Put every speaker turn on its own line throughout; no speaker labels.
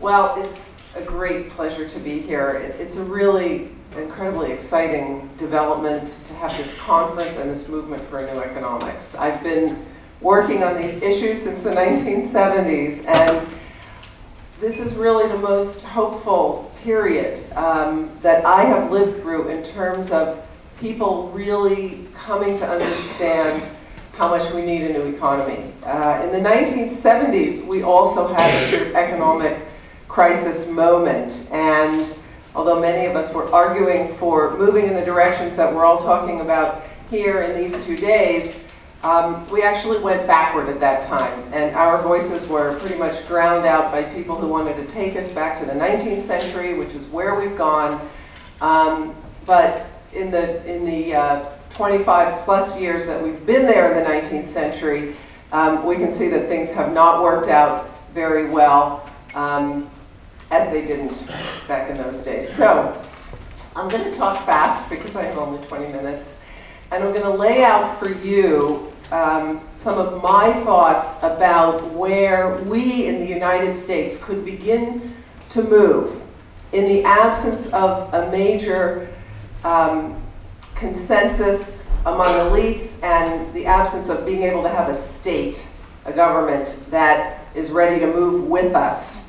Well, it's a great pleasure to be here. It's a really incredibly exciting development to have this conference and this movement for a new economics. I've been working on these issues since the 1970s, and this is really the most hopeful period that I have lived through in terms of people really coming to understand how much we need a new economy. In the 1970s, we also had a sort of economic crisis moment, and although many of us were arguing for moving in the directions that we're all talking about here in these 2 days, we actually went backward at that time, and our voices were pretty much drowned out by people who wanted to take us back to the 19th century, which is where we've gone. But in the 25 plus years that we've been there in the 19th century, we can see that things have not worked out very well, as they didn't back in those days. So I'm going to talk fast because I have only 20 minutes, and I'm going to lay out for you some of my thoughts about where we in the United States could begin to move in the absence of a major consensus among elites and the absence of being able to have a state, a government that is ready to move with us.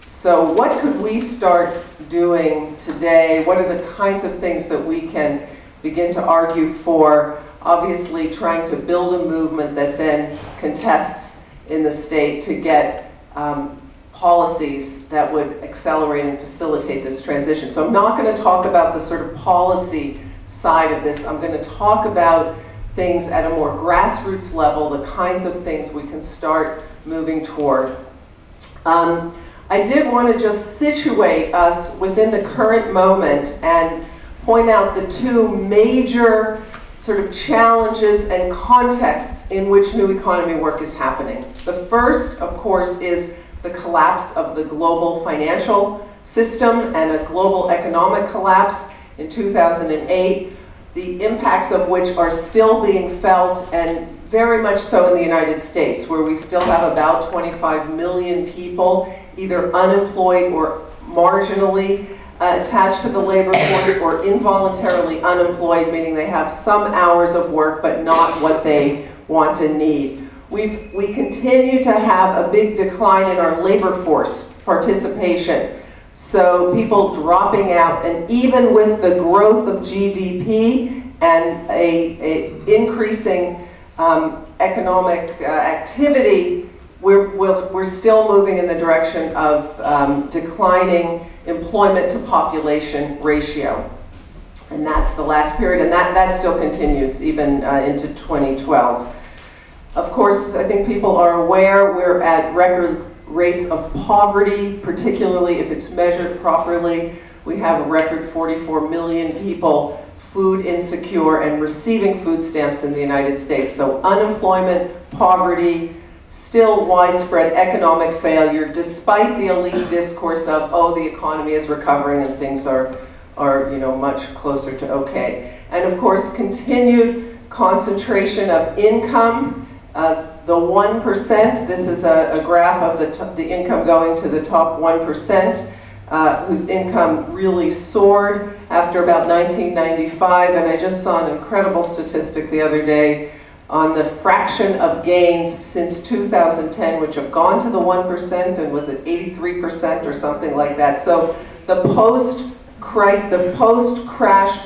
So what could we start doing today? What are the kinds of things that we can begin to argue for? Obviously trying to build a movement that then contests in the state to get policies that would accelerate and facilitate this transition. So I'm not going to talk about the sort of policy side of this. I'm going to talk about things at a more grassroots level, the kinds of things we can start moving toward. I did want to just situate us within the current moment and point out the two major sort of challenges and contexts in which new economy work is happening. The first, of course, is the collapse of the global financial system and a global economic collapse in 2008, the impacts of which are still being felt, and very much so in the United States, where we still have about 25 million people either unemployed or marginally attached to the labor force, or involuntarily unemployed, meaning they have some hours of work but not what they want and need. We continue to have a big decline in our labor force participation. So people dropping out, and even with the growth of GDP and a increasing economic activity, we're still moving in the direction of declining employment to population ratio. And that's the last period, and that still continues even into 2012. Of course, I think people are aware we're at record rates of poverty, particularly if it's measured properly. We have a record 44 million people food insecure and receiving food stamps in the United States. So unemployment, poverty, still widespread economic failure, despite the elite discourse of, oh, the economy is recovering and things are much closer to okay. And of course, continued concentration of income. The 1%, this is a graph of the income going to the top 1%, whose income really soared after about 1995. And I just saw an incredible statistic the other day on the fraction of gains since 2010, which have gone to the 1%, and was it 83% or something like that. So the post-crash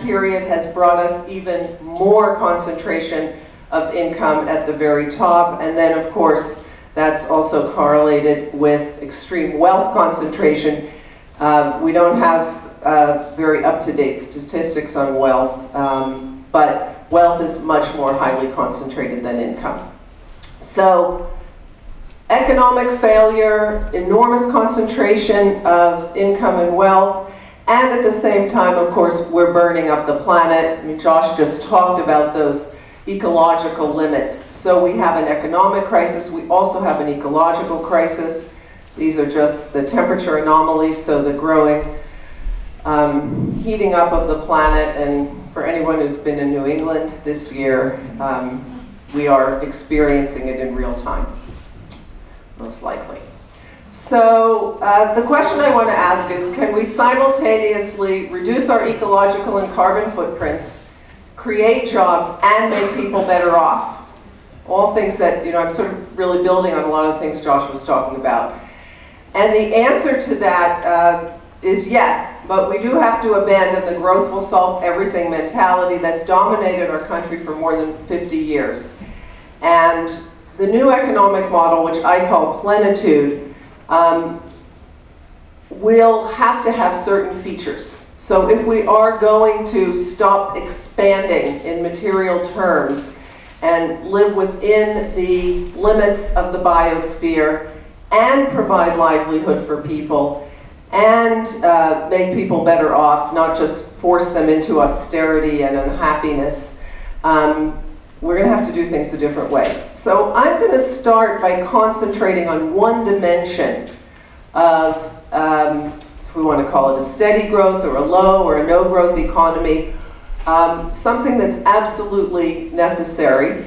period has brought us even more concentration of income at the very top, and then of course that's also correlated with extreme wealth concentration. We don't have very up-to-date statistics on wealth, but wealth is much more highly concentrated than income. So economic failure, enormous concentration of income and wealth, and at the same time, of course, we're burning up the planet. I mean, Josh just talked about those ecological limits. So we have an economic crisis, we also have an ecological crisis. These are just the temperature anomalies, so the growing heating up of the planet, and for anyone who's been in New England this year, we are experiencing it in real time, most likely. So the question I want to ask is, can we simultaneously reduce our ecological and carbon footprints, create jobs, and make people better off? All things that, I'm sort of really building on a lot of the things Josh was talking about. And the answer to that is yes, but we do have to abandon the growth will solve everything mentality that's dominated our country for more than 50 years. And the new economic model, which I call Plentitude, will have to have certain features. So if we are going to stop expanding in material terms and live within the limits of the biosphere and provide livelihood for people and make people better off, not just force them into austerity and unhappiness, we're going to have to do things a different way. So I'm going to start by concentrating on one dimension of, if we want to call it a steady growth or a low or a no growth economy, something that's absolutely necessary.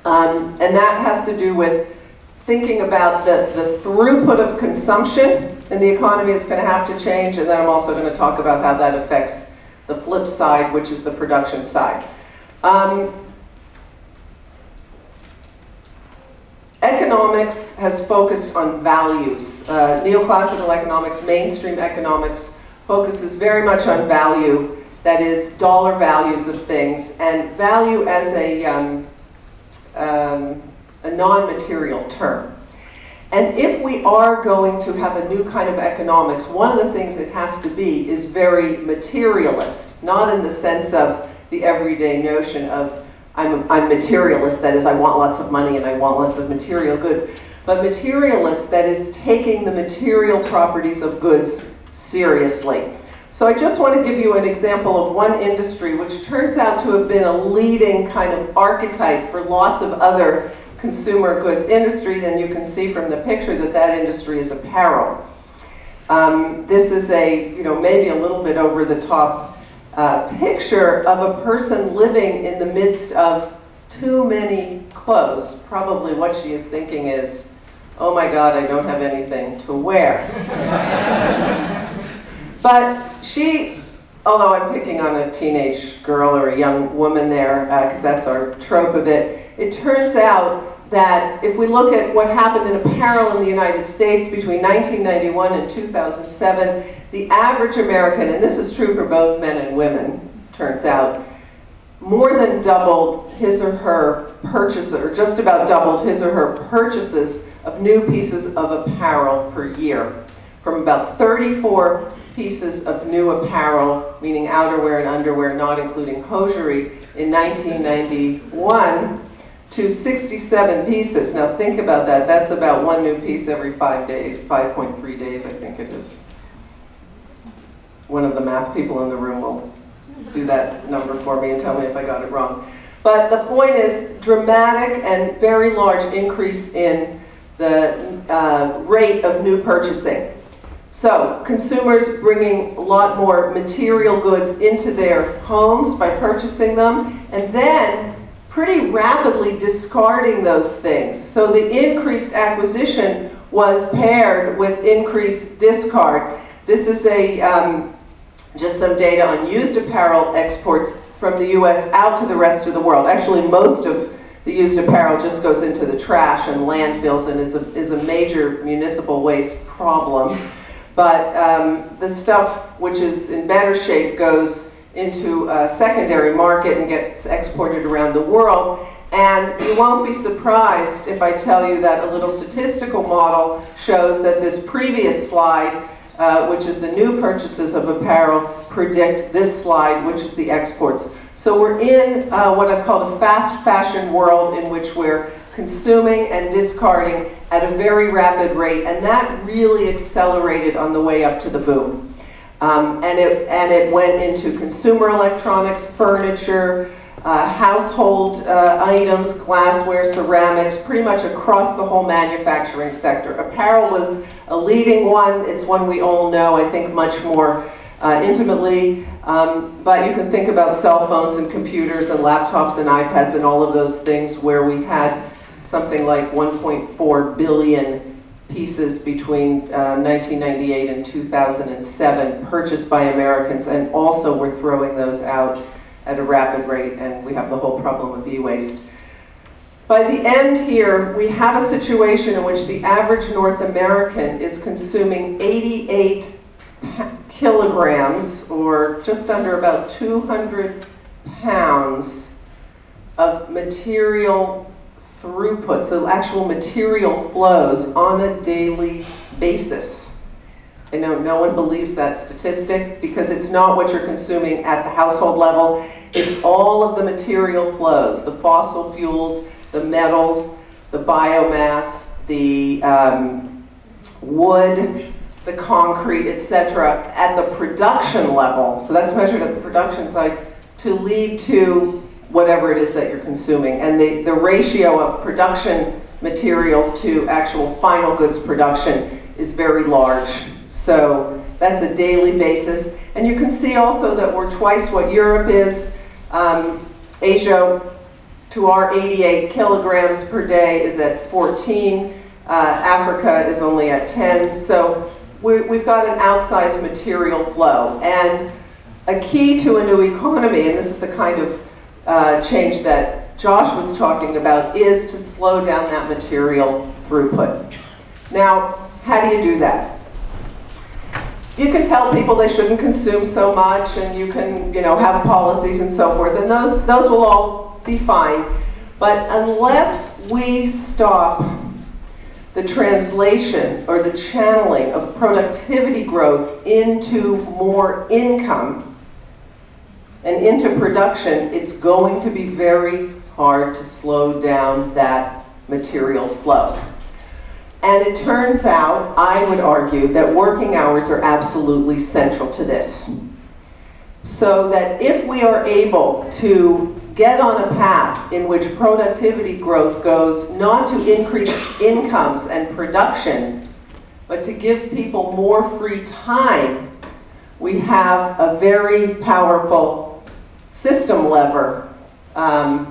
And that has to do with thinking about the throughput of consumption in the economy is going to have to change, and then I'm also going to talk about how that affects the flip side, which is the production side. Economics has focused on values. Neoclassical economics, mainstream economics, focuses very much on value, that is, dollar values of things, and value as a non-material term. And if we are going to have a new kind of economics, one of the things it has to be is very materialist, not in the sense of the everyday notion of I'm materialist, that is, I want lots of money and I want lots of material goods, but materialist, that is, taking the material properties of goods seriously. So I just want to give you an example of one industry which turns out to have been a leading kind of archetype for lots of other consumer goods industries, and you can see from the picture that that industry is apparel. This is a, maybe a little bit over the top picture of a person living in the midst of too many clothes. Probably what she is thinking is, oh my God, I don't have anything to wear. But she, although I'm picking on a teenage girl or a young woman there, because that's our trope of it, it turns out that if we look at what happened in apparel in the United States between 1991 and 2007, the average American, and this is true for both men and women, turns out, more than doubled his or her purchases, or just about doubled his or her purchases of new pieces of apparel per year. From about 34 pieces of new apparel, meaning outerwear and underwear, not including hosiery, in 1991, to 67 pieces. Now think about that. That's about one new piece every 5 days, 5.3 days I think it is. One of the math people in the room will do that number for me and tell me if I got it wrong. But the point is, dramatic and very large increase in the rate of new purchasing. So consumers bringing a lot more material goods into their homes by purchasing them, and then pretty rapidly discarding those things. So the increased acquisition was paired with increased discard. This is just some data on used apparel exports from the US out to the rest of the world. Actually, most of the used apparel just goes into the trash and landfills and is a major municipal waste problem. But the stuff which is in better shape goes into a secondary market and gets exported around the world. And you won't be surprised if I tell you that a little statistical model shows that this previous slide, which is the new purchases of apparel, predict this slide, which is the exports. So we're in what I've called a fast fashion world in which we're consuming and discarding at a very rapid rate, and that really accelerated on the way up to the boom. And it went into consumer electronics, furniture, household items, glassware, ceramics, pretty much across the whole manufacturing sector. Apparel was a leading one. It's one we all know, I think, much more intimately. But you can think about cell phones and computers and laptops and iPads and all of those things where we had something like 1.4 billion pieces between 1998 and 2007 purchased by Americans, and also we're throwing those out at a rapid rate, and we have the whole problem of e-waste. By the end here, we have a situation in which the average North American is consuming 88 kilograms, or just under about 200 pounds of material throughput, so actual material flows on a daily basis. I know no one believes that statistic because it's not what you're consuming at the household level. It's all of the material flows, the fossil fuels, the metals, the biomass, the wood, the concrete, etc., at the production level. So that's measured at the production side to lead to whatever it is that you're consuming. And the ratio of production materials to actual final goods production is very large. So that's a daily basis. And you can see also that we're twice what Europe is. Asia, to our 88 kilograms per day, is at 14. Africa is only at 10. So we've got an outsized material flow. And a key to a new economy, and this is the kind of change that Josh was talking about, is to slow down that material throughput. Now, how do you do that? You can tell people they shouldn't consume so much, and you can, have policies and so forth, and those will all be fine. But unless we stop the translation or the channeling of productivity growth into more income and into production, it's going to be very hard to slow down that material flow. And it turns out, I would argue, that working hours are absolutely central to this. So that if we are able to get on a path in which productivity growth goes not to increase incomes and production, but to give people more free time, we have a very powerful system lever, a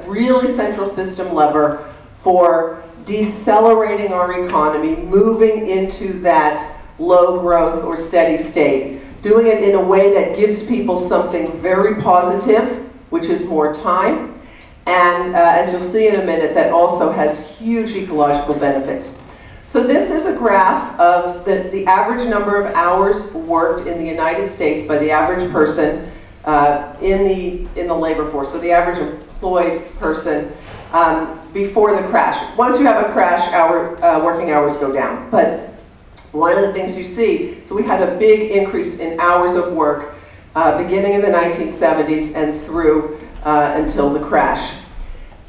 really central system lever for decelerating our economy, moving into that low growth or steady state, doing it in a way that gives people something very positive, which is more time, and as you'll see in a minute, that also has huge ecological benefits. So this is a graph of the average number of hours worked in the United States by the average person in the labor force, so the average employed person before the crash. Once you have a crash, working hours go down. But one of the things you see, so we had a big increase in hours of work beginning in the 1970s and through until the crash.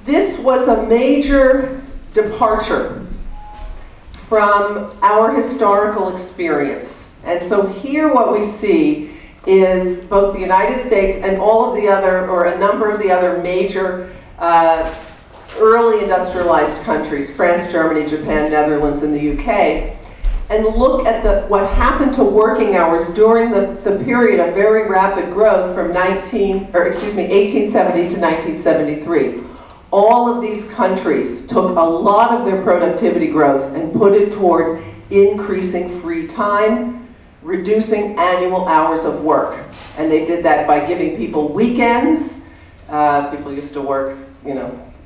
This was a major departure from our historical experience. And so here what we see is both the United States and all of the other, or a number of the other major early industrialized countries, France, Germany, Japan, Netherlands, and the UK, and look at what happened to working hours during the period of very rapid growth from 1870 to 1973. All of these countries took a lot of their productivity growth and put it toward increasing free time, reducing annual hours of work. And they did that by giving people weekends. People used to work,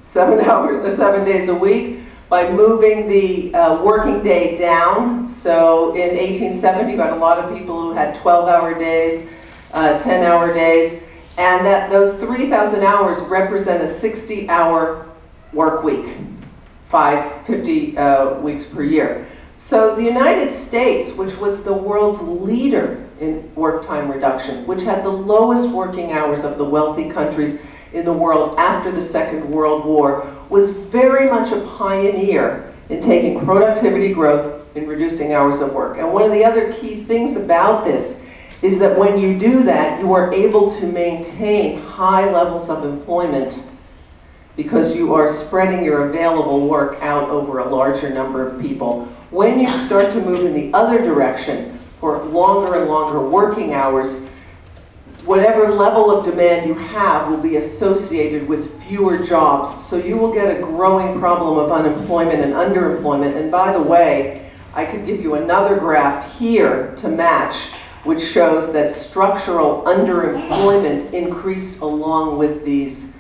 7 days a week, by moving the working day down. So in 1870, you had a lot of people who had 12-hour days, 10-hour days, and those 3,000 hours represent a 60-hour work week, 50 weeks per year. So the United States, which was the world's leader in work time reduction, which had the lowest working hours of the wealthy countries in the world after the Second World War, was very much a pioneer in taking productivity growth and reducing hours of work. And one of the other key things about this is that when you do that, you are able to maintain high levels of employment because you are spreading your available work out over a larger number of people. When you start to move in the other direction for longer and longer working hours, whatever level of demand you have will be associated with fewer jobs. So you will get a growing problem of unemployment and underemployment. And by the way, I could give you another graph here to match, which shows that structural underemployment increased along with these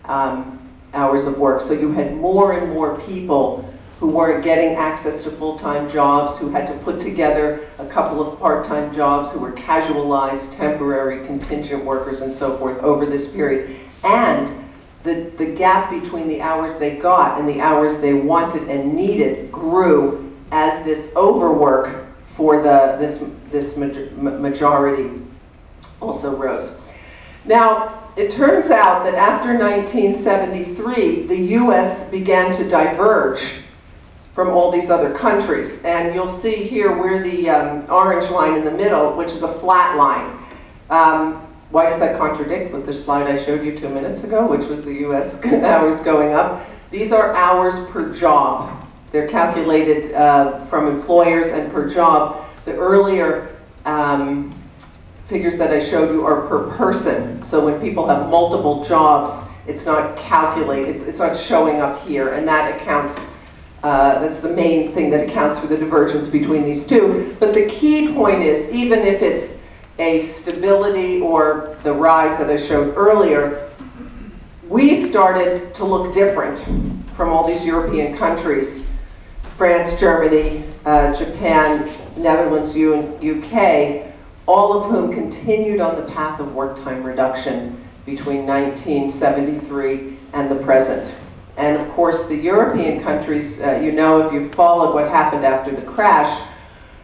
hours of work. So you had more and more people who weren't getting access to full-time jobs, who had to put together a couple of part-time jobs, who were casualized, temporary, contingent workers, and so forth over this period. And the gap between the hours they got and the hours they wanted and needed grew as this overwork for this majority also rose. Now, it turns out that after 1973, the US began to diverge from all these other countries. And you'll see here we're the orange line in the middle, which is a flat line. Why does that contradict with the slide I showed you 2 minutes ago, which was the US hours going up? These are hours per job. They're calculated from employers and per job. The earlier figures that I showed you are per person. So when people have multiple jobs, it's not calculated, it's not showing up here, and that accounts, that's the main thing that accounts for the divergence between these two. But the key point is, even if it's a stability or the rise that I showed earlier, we started to look different from all these European countries, France, Germany, Japan, Netherlands, UK, all of whom continued on the path of work time reduction between 1973 and the present. And of course, the European countries, you know, if you've followed what happened after the crash,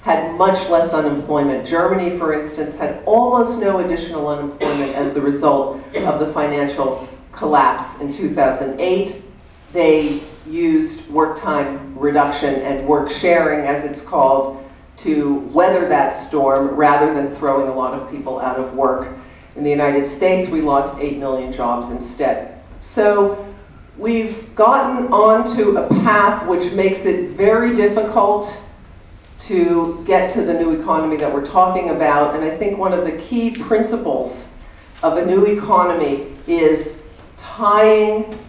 had much less unemployment. Germany, for instance, had almost no additional unemployment as the result of the financial collapse in 2008. They used work time reduction and work sharing, as it's called, to weather that storm rather than throwing a lot of people out of work. In the United States, we lost 8 million jobs instead. So we've gotten onto a path which makes it very difficult to get to the new economy that we're talking about. And I think one of the key principles of a new economy is tying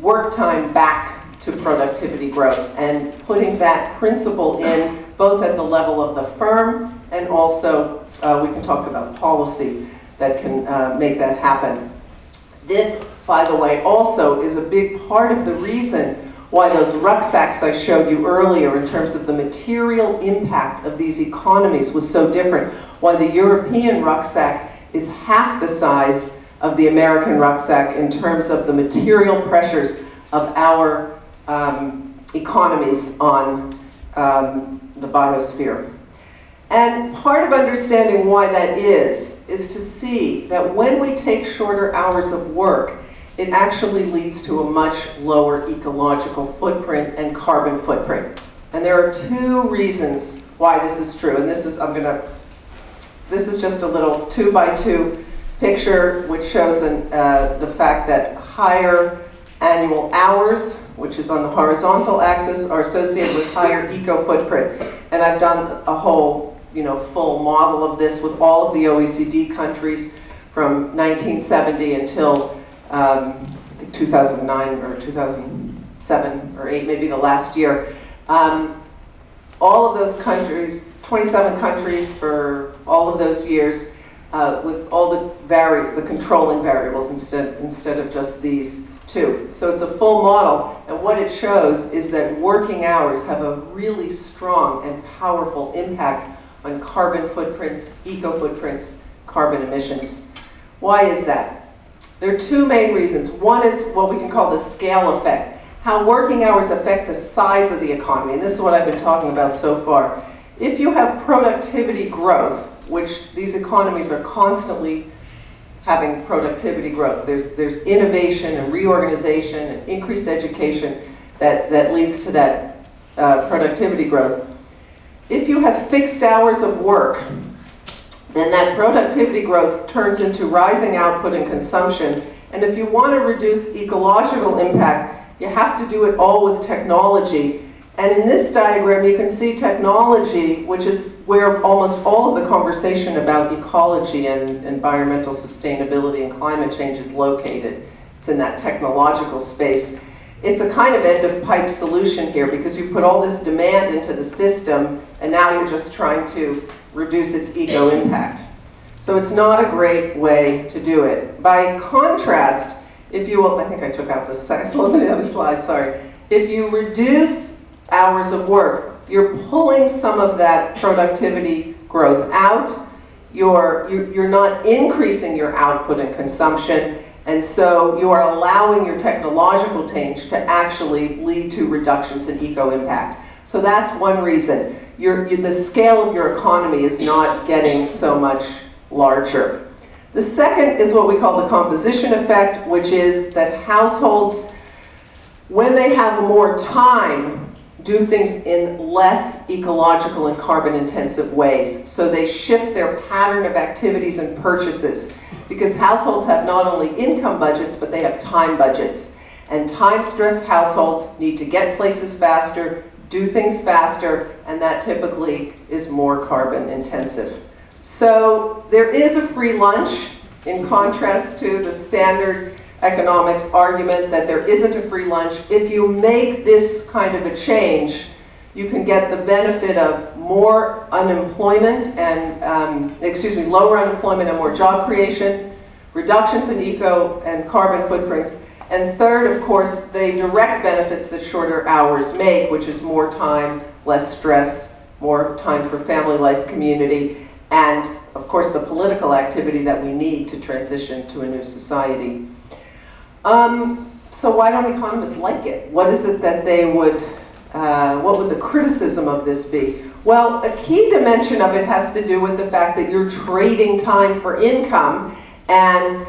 work time back to productivity growth and putting that principle in both at the level of the firm and also we can talk about policy that can make that happen. This, by the way, also is a big part of the reason why those rucksacks I showed you earlier in terms of the material impact of these economies was so different. Why the European rucksack is half the size of the American rucksack in terms of the material pressures of our economies on the biosphere. And part of understanding why that is to see that when we take shorter hours of work, it actually leads to a much lower ecological footprint and carbon footprint. And there are two reasons why this is true. And this is, this is just a little 2x2 picture which shows the fact that higher annual hours, which is on the horizontal axis, are associated with higher eco-footprint. And I've done a whole, full model of this with all of the OECD countries from 1970 until I think 2009 or 2007 or 8, maybe the last year. All of those countries, 27 countries for all of those years, with all the controlling variables instead of just these two. So it's a full model, and what it shows is that working hours have a really strong and powerful impact on carbon footprints, eco footprints, carbon emissions. Why is that? There are two main reasons. One is what we can call the scale effect, how working hours affect the size of the economy, and this is what I've been talking about so far. If you have productivity growth, which these economies are constantly having productivity growth, there's innovation and reorganization and increased education that leads to that productivity growth. If you have fixed hours of work, then that productivity growth turns into rising output and consumption. And if you want to reduce ecological impact, you have to do it all with technology. And in this diagram, you can see technology, which is where almost all of the conversation about ecology and environmental sustainability and climate change is located. in that technological space. It's a kind of end-of-pipe solution here because you put all this demand into the system and now you're just trying to reduce its eco-impact. So it's not a great way to do it. By contrast, if you will, I think I took out the other slide, sorry. If you reduce hours of work, you're pulling some of that productivity growth out. You're not increasing your output and consumption, and so you are allowing your technological change to actually lead to reductions in eco-impact. So that's one reason. The scale of your economy is not getting so much larger. The second is what we call the composition effect, which is that households, when they have more time, do things in less ecological and carbon-intensive ways. So they shift their pattern of activities and purchases, because households have not only income budgets, but they have time budgets. And time-stressed households need to get places faster, do things faster, and that typically is more carbon-intensive. So there is a free lunch, in contrast to the standard economics argument that there isn't a free lunch. If you make this kind of a change, you can get the benefit of more unemployment and, lower unemployment and more job creation, reductions in eco and carbon footprints, and third, of course, the direct benefits that shorter hours make, which is more time, less stress, more time for family life, community, and of course the political activity that we need to transition to a new society. So why don't economists like it? What is it that they would, what would the criticism of this be? Well, a key dimension of it has to do with the fact that you're trading time for income, and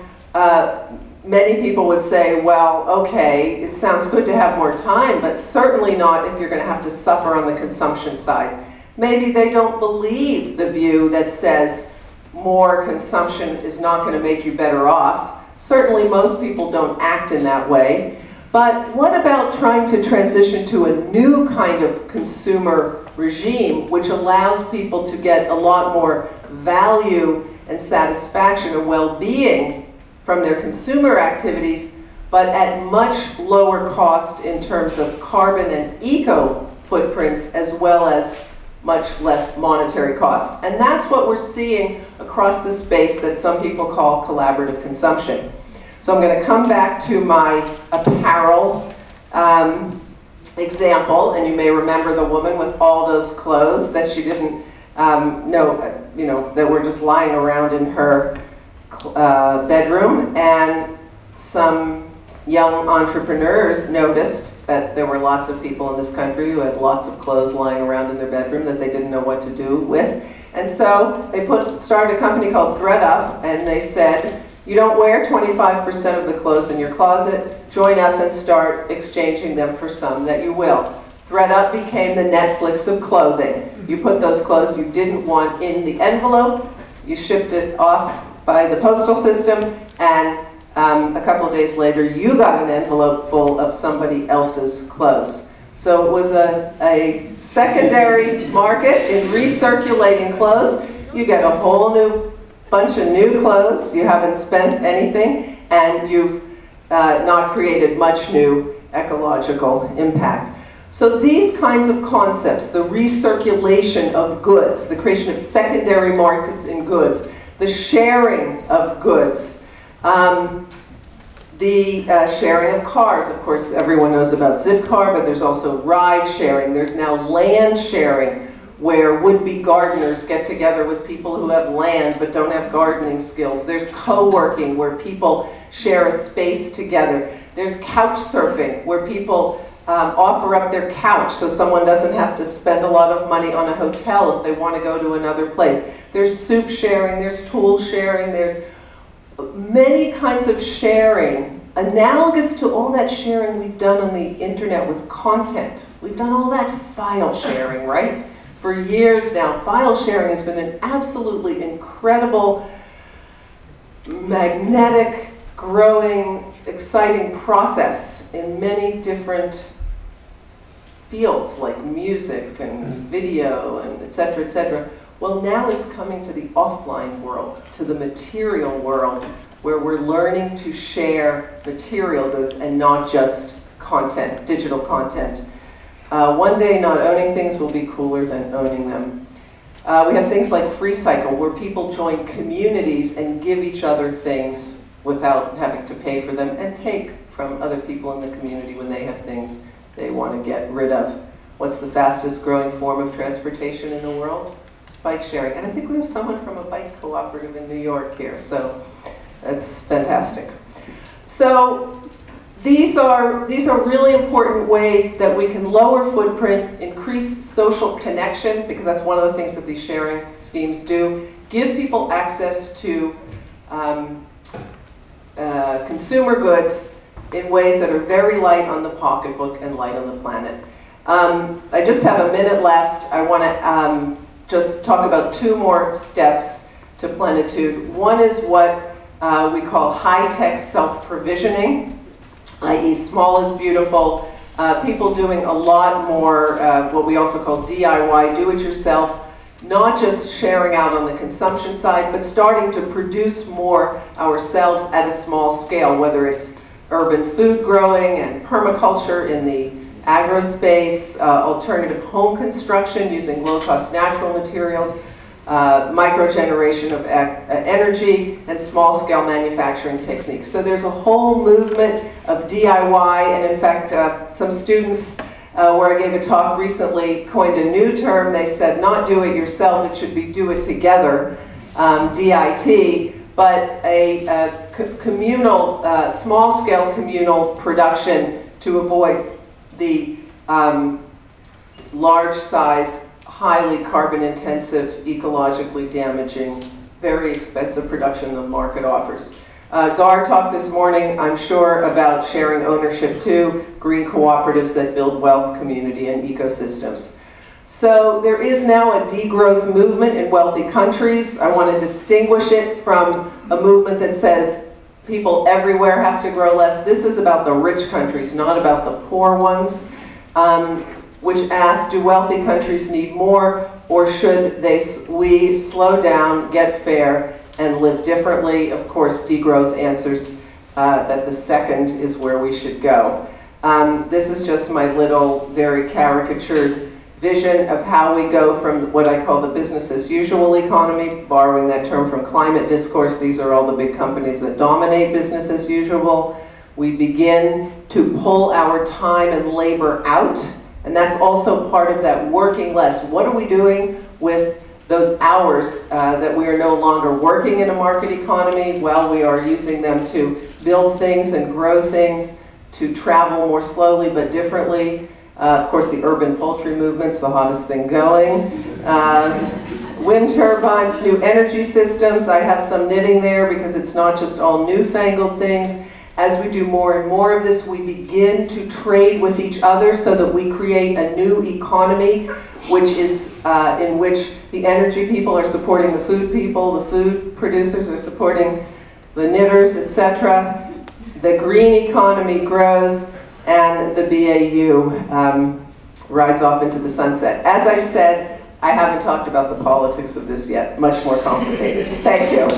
many people would say, well, okay, it sounds good to have more time, but certainly not if you're going to have to suffer on the consumption side. Maybe they don't believe the view that says more consumption is not going to make you better off. Certainly most people don't act in that way. But what about trying to transition to a new kind of consumer regime which allows people to get a lot more value and satisfaction and well-being from their consumer activities, but at much lower cost in terms of carbon and eco footprints, as well as much less monetary cost. And that's what we're seeing across the space that some people call collaborative consumption. So I'm going to come back to my apparel example, and you may remember the woman with all those clothes that she didn't know, that were just lying around in her bedroom, and some young entrepreneurs noticed that there were lots of people in this country who had lots of clothes lying around in their bedroom that they didn't know what to do with. And so they started a company called ThredUp, and they said, you don't wear 25% of the clothes in your closet, join us and start exchanging them for some that you will. ThredUp became the Netflix of clothing. You put those clothes you didn't want in the envelope, you shipped it off by the postal system, and a couple of days later, you got an envelope full of somebody else's clothes. So it was a secondary market in recirculating clothes. You get a whole new bunch of new clothes, you haven't spent anything, and you've not created much new ecological impact. So these kinds of concepts, the recirculation of goods, the creation of secondary markets in goods, the sharing of goods, the sharing of cars. Of course, everyone knows about Zipcar, but there's also ride sharing. There's now land sharing, where would-be gardeners get together with people who have land but don't have gardening skills. There's co-working, where people share a space together. There's couch surfing, where people offer up their couch so someone doesn't have to spend a lot of money on a hotel if they want to go to another place. There's soup sharing, there's tool sharing, there's many kinds of sharing, analogous to all that sharing we've done on the internet with content. We've done all that file sharing, right? For years now, file sharing has been an absolutely incredible, magnetic, growing, exciting process in many different fields like music and video and et cetera, et cetera. Well, now it's coming to the offline world, to the material world where we're learning to share material goods and not just content, digital content. One day, not owning things will be cooler than owning them. We have things like Free Cycle, where people join communities and give each other things without having to pay for them, and take from other people in the community when they have things they want to get rid of. What's the fastest growing form of transportation in the world? Bike sharing. And I think we have someone from a bike cooperative in New York here, so that's fantastic. So these are really important ways that we can lower footprint, increase social connection, because that's one of the things that these sharing schemes do, give people access to consumer goods in ways that are very light on the pocketbook and light on the planet. I just have a minute left. I want to just talk about two more steps to Plentitude. One is what we call high-tech self-provisioning, i.e. small is beautiful. People doing a lot more what we also call DIY, do-it-yourself, not just sharing out on the consumption side, but starting to produce more ourselves at a small scale, whether it's urban food growing and permaculture in the agro space, alternative home construction using low-cost natural materials, microgeneration of energy, and small-scale manufacturing techniques. So there's a whole movement of DIY, and in fact, some students where I gave a talk recently coined a new term. They said, not do it yourself, it should be do it together, DIT, but a communal, small-scale communal production to avoid the large-size, highly carbon-intensive, ecologically damaging, very expensive production the market offers. Gar talked this morning, I'm sure, about sharing ownership too, green cooperatives that build wealth, community, and ecosystems. So there is now a degrowth movement in wealthy countries. I want to distinguish it from a movement that says people everywhere have to grow less. This is about the rich countries, not about the poor ones, which asks, do wealthy countries need more, or should we slow down, get fair, and live differently? Of course, degrowth answers that the second is where we should go. This is just my little, very caricatured vision of how we go from what I call the business as usual economy, borrowing that term from climate discourse. These are all the big companies that dominate business as usual. We begin to pull our time and labor out, and that's also part of that working less. What are we doing with those hours that we are no longer working in a market economy? Well, we are using them to build things and grow things, to travel more slowly but differently. Of course, the urban poultry movement's the hottest thing going. Wind turbines, new energy systems. I have some knitting there because it's not just all newfangled things. As we do more and more of this, we begin to trade with each other so that we create a new economy, which is in which the energy people are supporting the food people, the food producers are supporting the knitters, etc. The green economy grows, and the BAU rides off into the sunset. As I said, I haven't talked about the politics of this yet. Much more complicated. Thank you.